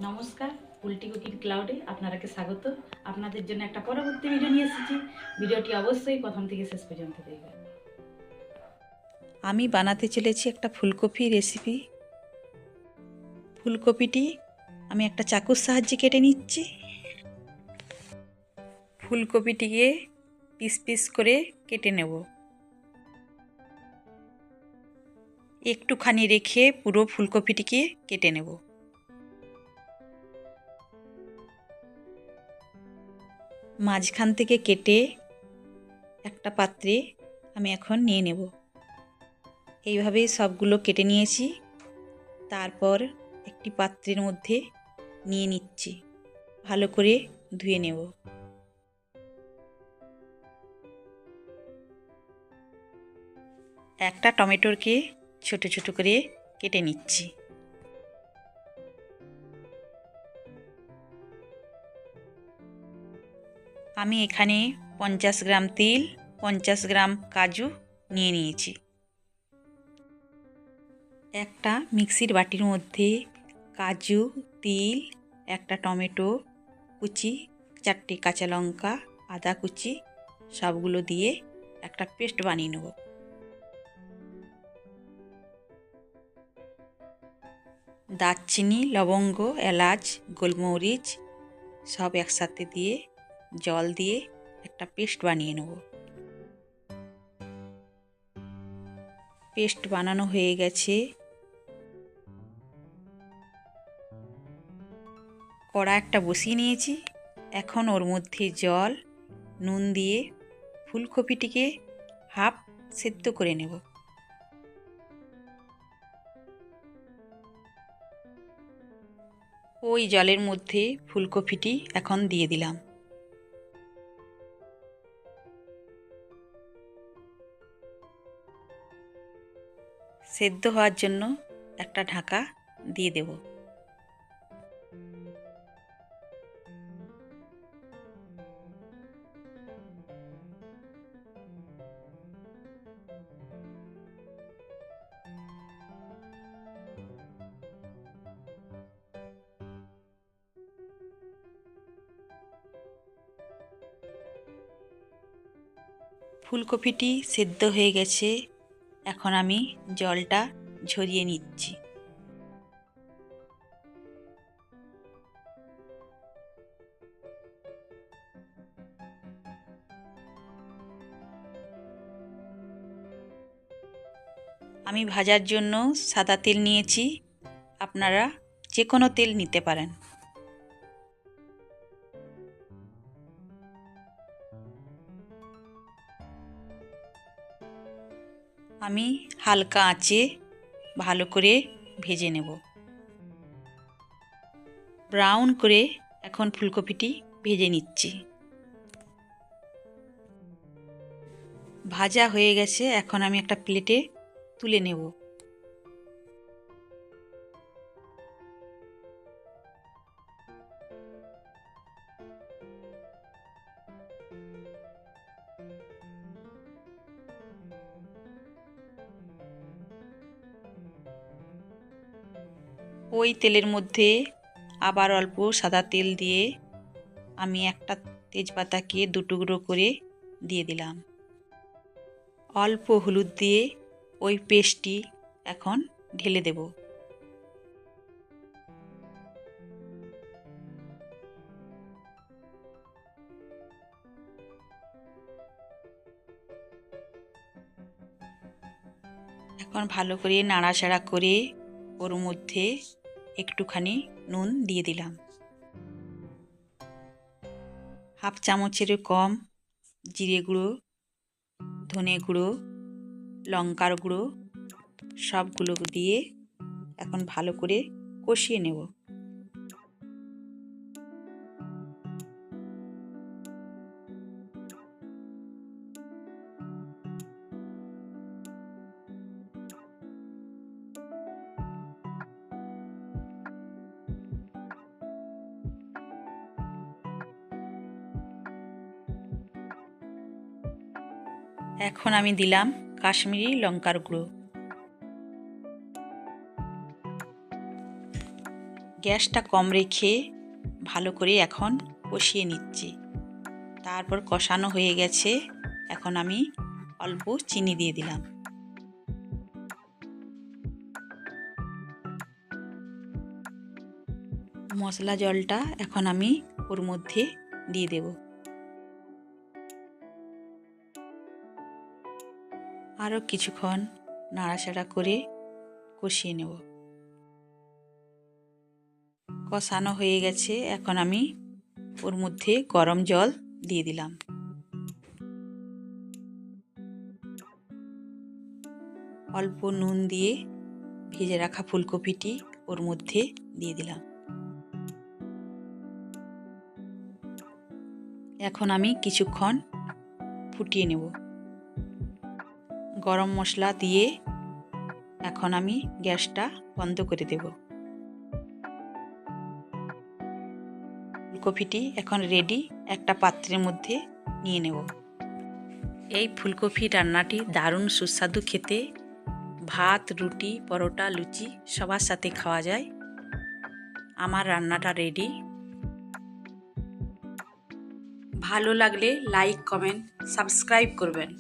নমস্কার, উল্টি কুকিং ক্লাউডে আপনারাকে স্বাগত। আপনাদের জন্য একটা পরবর্তী ভিডিও নিয়ে এসেছি। ভিডিওটি অবশ্যই প্রথম থেকে শেষ পর্যন্ত দেখবেন। আমি বানাতে চলেছি একটা ফুলকপি রেসিপি। ফুলকপিটি আমি একটা চাকুর সাহায্যে কেটে নিচ্ছি। ফুলকপিটিকে পিস পিস করে কেটে নেব। একটুখানি রেখে পুরো ফুলকপিটিকে কেটে নেব। মাঝখান থেকে কেটে একটা পাত্রে আমি এখন নিয়ে নেব। এইভাবেই সবগুলো কেটে নিয়েছি। তারপর একটি পাত্রের মধ্যে নিয়ে নিচ্ছি। ভালো করে ধুয়ে নেব। একটা টমেটোকে ছোট ছোট করে কেটে নিচ্ছি। আমি এখানে 50 গ্রাম তেল, 50 গ্রাম কাজু নিয়ে নিয়েছি। একটা মিক্সির বাটির মধ্যে কাজু, তিল, একটা টমেটো কুচি, 4টে কাঁচা লঙ্কা, আদা কুচি সবগুলো দিয়ে একটা পেস্ট বানিয়ে নেব। দারচিনি, লবঙ্গ, এলাচ, গোলমরিচ সব একসাথে দিয়ে জল দিয়ে একটা পেস্ট বানিয়ে নেব। পেস্ট বানানো হয়ে গেছে। কড়া একটা বসিয়ে নিয়েছি। এখন ওর মধ্যে জল, নুন দিয়ে ফুলকপিটিকে হাফ সেদ্ধ করে নেব। ওই জলের মধ্যে ফুলকপিটি এখন দিয়ে দিলাম। সেদ্ধ হওয়ার জন্য একটা ঢাকা দিয়ে দেব। ফুলকপিটি সেদ্ধ হয়ে গেছে। এখন আমি জলটা ঝরিয়ে নিচ্ছি। আমি ভাজার জন্য সাদা তেল নিয়েছি। আপনারা যে কোনো তেল নিতে পারেন। আমি হালকা আঁচে ভালো করে ভেজে নেব। ব্রাউন করে এখন ফুলকপিটি ভেজে নিচ্ছি। ভাজা হয়ে গেছে। এখন আমি একটা প্লেটে তুলে নেব। ওই তেলের মধ্যে আবার অল্প সাদা তেল দিয়ে আমি একটা তেজপাতাকে 2 টুকরো করে দিয়ে দিলাম। অল্প হলুদ দিয়ে ওই পেস্টটি এখন ঢেলে দেব। এখন ভালো করে নাড়াচাড়া করে ওর মধ্যে একটুখানি নুন দিয়ে দিলাম। হাফ চামচেরও কম জিরে গুঁড়ো, ধনে গুঁড়ো, লঙ্কার গুঁড়ো সবগুলো দিয়ে এখন ভালো করে কষিয়ে নেব। এখন আমি দিলাম কাশ্মীরি লঙ্কার গুঁড়ো। গ্যাসটা কম রেখে ভালো করে এখন কষিয়ে নিচ্ছি। তারপর কষানো হয়ে গেছে, এখন আমি অল্প চিনি দিয়ে দিলাম। মশলা জলটা এখন আমি ওর মধ্যে দিয়ে দেব। আরও কিছুক্ষণ নাড়াচাড়া করে কষিয়ে নেব। কষানো হয়ে গেছে, এখন আমি ওর মধ্যে গরম জল দিয়ে দিলাম। অল্প নুন দিয়ে ভেজে রাখা ফুলকপিটি ওর মধ্যে দিয়ে দিলাম। এখন আমি কিছুক্ষণ ফুটিয়ে নেব। গরম মশলা দিয়ে এখন আমি গ্যাসটা বন্ধ করে দেব। ফুলকপিটি এখন রেডি, একটা পাত্রের মধ্যে নিয়ে নেব। এই ফুলকপি রান্নাটি দারুণ সুস্বাদু খেতে, ভাত, রুটি, পরোটা, লুচি সবার সাথে খাওয়া যায়। আমার রান্নাটা রেডি। ভালো লাগলে লাইক, কমেন্ট, সাবস্ক্রাইব করবেন।